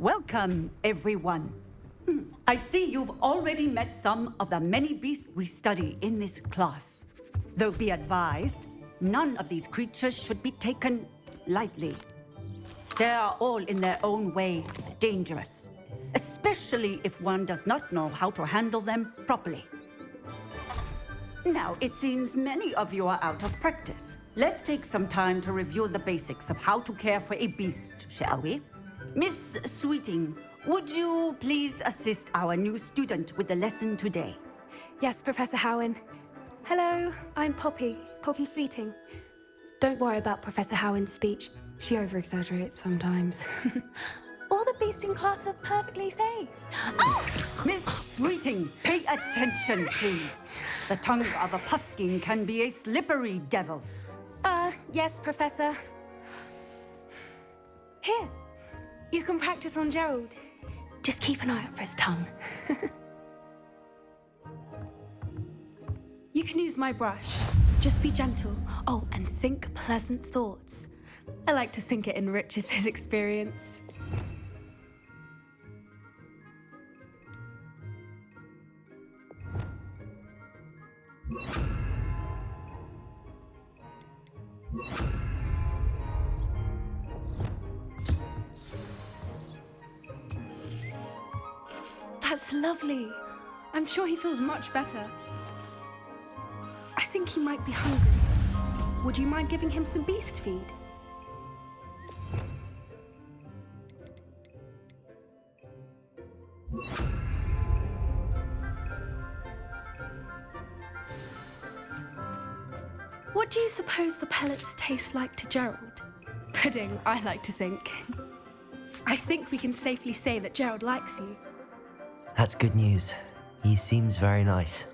Welcome, everyone. I see you've already met some of the many beasts we study in this class. Though be advised, none of these creatures should be taken lightly. They are all in their own way dangerous, especially if one does not know how to handle them properly. Now, it seems many of you are out of practice. Let's take some time to review the basics of how to care for a beast, shall we? Miss Sweeting, would you please assist our new student with the lesson today? Yes, Professor Howen. Hello, I'm Poppy Sweeting. Don't worry about Professor Howen's speech. She over-exaggerates sometimes. All the beasts in class are perfectly safe. Oh! Miss Sweeting, pay attention, please. The tongue of a puffskein can be a slippery devil. Yes, Professor. Here, you can practice on Gerald. Just keep an eye out for his tongue. You can use my brush. Just be gentle. Oh, and think pleasant thoughts. I like to think it enriches his experience. That's lovely. I'm sure he feels much better. I think he might be hungry. Would you mind giving him some beast feed? What do you suppose the pellets taste like to Gerald? Pudding, I like to think. I think we can safely say that Gerald likes you. That's good news. He seems very nice.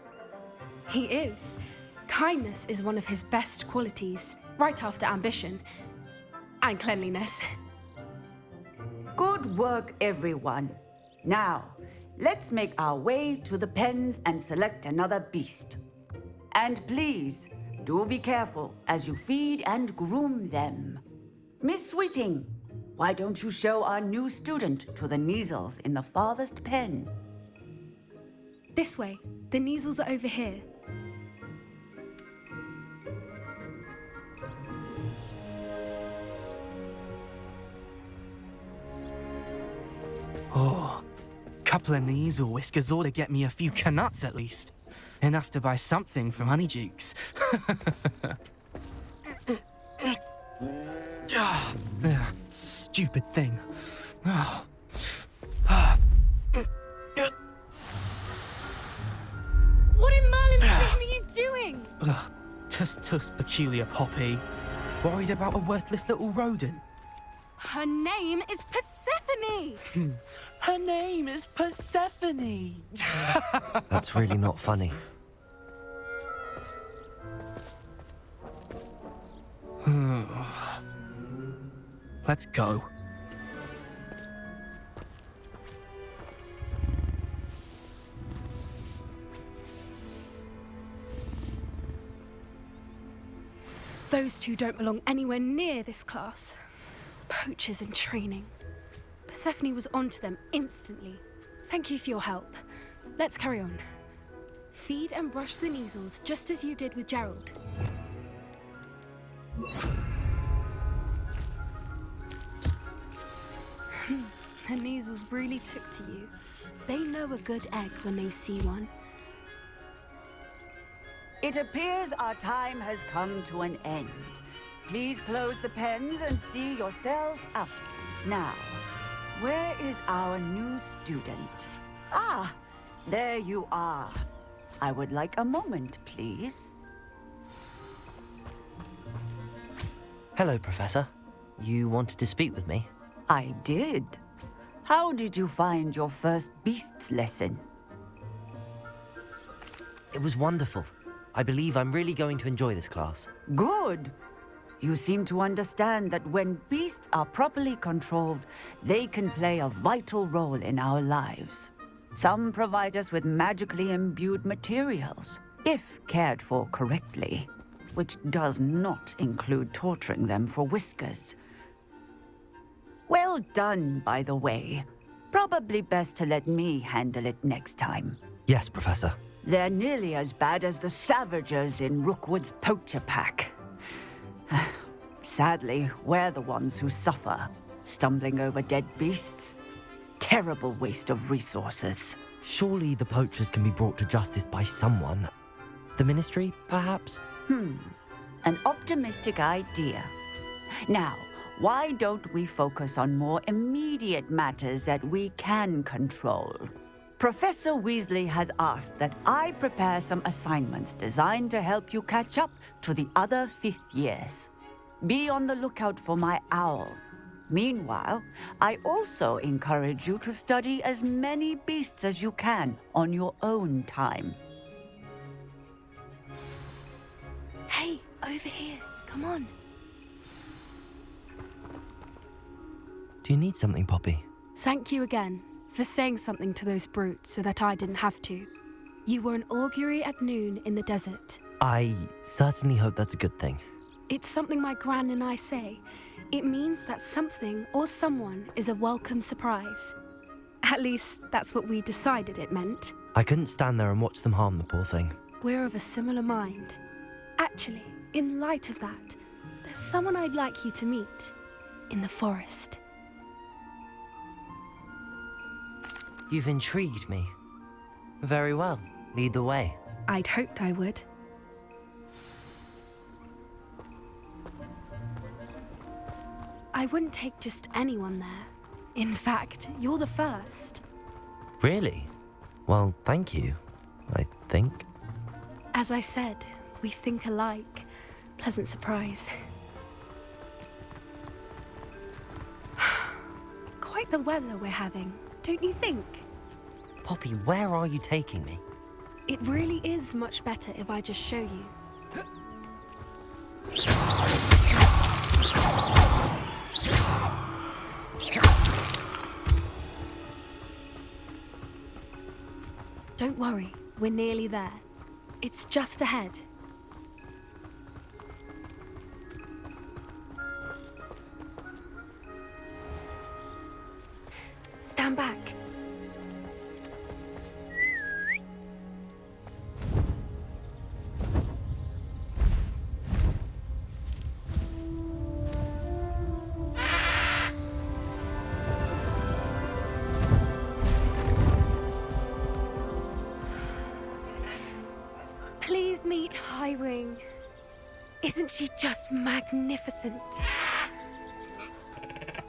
He is. Kindness is one of his best qualities, right after ambition. And cleanliness. Good work, everyone. Now, let's make our way to the pens and select another beast. And please, do be careful as you feed and groom them. Miss Sweeting, why don't you show our new student to the Neasels in the farthest pen? This way. The Neasels are over here. Oh, couple of Neasel whiskers ought to get me a few canuts at least. Enough to buy something from Honeydukes. Stupid thing. What in Merlin's name are you doing? Tuss, peculiar Poppy. Worried about a worthless little rodent? Her name is Persephone! Her name is Persephone! That's really not funny. Let's go. Those two don't belong anywhere near this class. Poachers in training. Persephone was onto them instantly. Thank you for your help. Let's carry on. Feed and brush the Neasels just as you did with Gerald. The Neasels really took to you. They know a good egg when they see one. It appears our time has come to an end. Please close the pens and see yourselves out. Now, where is our new student? Ah, there you are. I would like a moment, please. Hello, Professor. You wanted to speak with me? I did. How did you find your first beasts lesson? It was wonderful. I believe I'm really going to enjoy this class. Good. You seem to understand that when beasts are properly controlled, they can play a vital role in our lives. Some provide us with magically imbued materials, if cared for correctly, which does not include torturing them for whiskers. Well done, by the way. Probably best to let me handle it next time. Yes, Professor. They're nearly as bad as the Savagers in Rookwood's poacher pack. Sadly, we're the ones who suffer, stumbling over dead beasts. Terrible waste of resources. Surely the poachers can be brought to justice by someone. The Ministry, perhaps? An optimistic idea. Now, why don't we focus on more immediate matters that we can control? Professor Weasley has asked that I prepare some assignments designed to help you catch up to the other fifth years. Be on the lookout for my owl. Meanwhile, I also encourage you to study as many beasts as you can on your own time. Hey, over here. Come on. Do you need something, Poppy? Thank you again for saying something to those brutes so that I didn't have to. You were an augury at noon in the desert. I certainly hope that's a good thing. It's something my gran and I say. It means that something or someone is a welcome surprise. At least, that's what we decided it meant. I couldn't stand there and watch them harm the poor thing. We're of a similar mind. Actually, in light of that, there's someone I'd like you to meet in the forest. You've intrigued me. Very well. Lead the way. I'd hoped I would. I wouldn't take just anyone there. In fact, you're the first. Really? Well, thank you, I think. As I said, we think alike. Pleasant surprise. Quite the weather we're having, don't you think? Poppy, where are you taking me? It really is much better if I just show you. Don't worry, we're nearly there. It's just ahead. Stand back. Please meet Highwing. Isn't she just magnificent?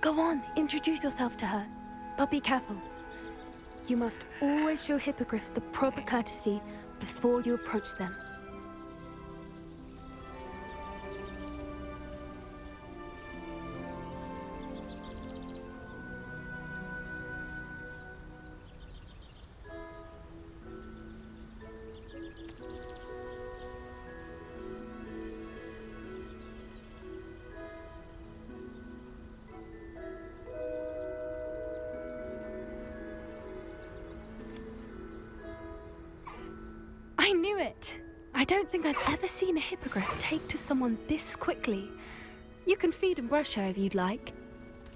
Go on, introduce yourself to her. But be careful. You must always show hippogriffs the proper courtesy before you approach them. I knew it! I don't think I've ever seen a hippogriff take to someone this quickly. You can feed and brush her if you'd like.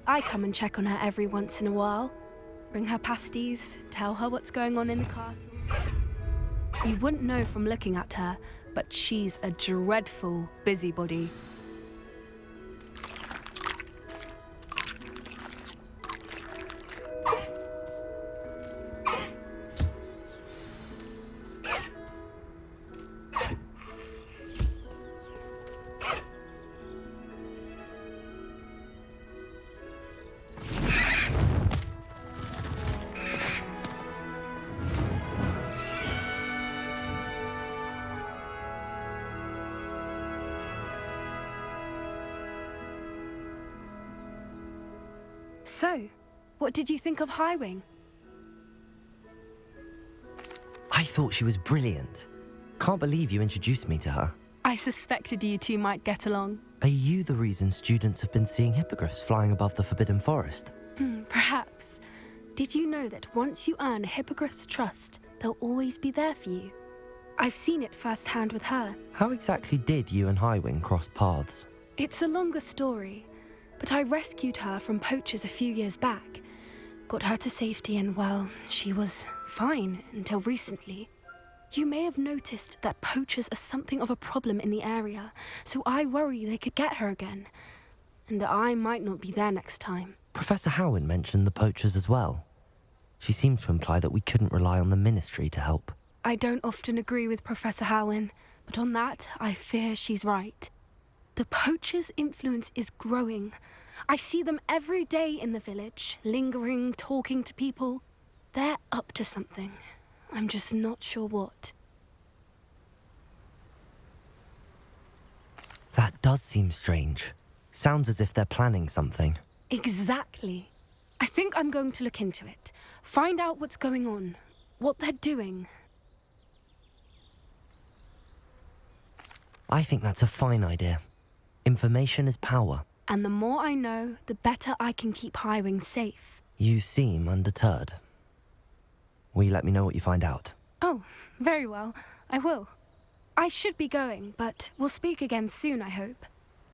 I come and check on her every once in a while. Bring her pasties, tell her what's going on in the castle. You wouldn't know from looking at her, but she's a dreadful busybody. So, what did you think of Highwing? I thought she was brilliant. Can't believe you introduced me to her. I suspected you two might get along. Are you the reason students have been seeing hippogriffs flying above the Forbidden Forest? Perhaps. Did you know that once you earn a hippogriff's trust, they'll always be there for you? I've seen it firsthand with her. How exactly did you and Highwing cross paths? It's a longer story, but I rescued her from poachers a few years back. got her to safety and, well, she was fine until recently. You may have noticed that poachers are something of a problem in the area, so I worry they could get her again. And I might not be there next time. Professor Howin mentioned the poachers as well. She seemed to imply that we couldn't rely on the Ministry to help. I don't often agree with Professor Howin, but on that, I fear she's right. The poachers' influence is growing. I see them every day in the village, lingering, talking to people. They're up to something. I'm just not sure what. That does seem strange. Sounds as if they're planning something. Exactly. I think I'm going to look into it. Find out what's going on, what they're doing. I think that's a fine idea. Information is power. And the more I know, the better I can keep Highwing safe. You seem undeterred. Will you let me know what you find out? Oh, very well. I will. I should be going, but we'll speak again soon, I hope.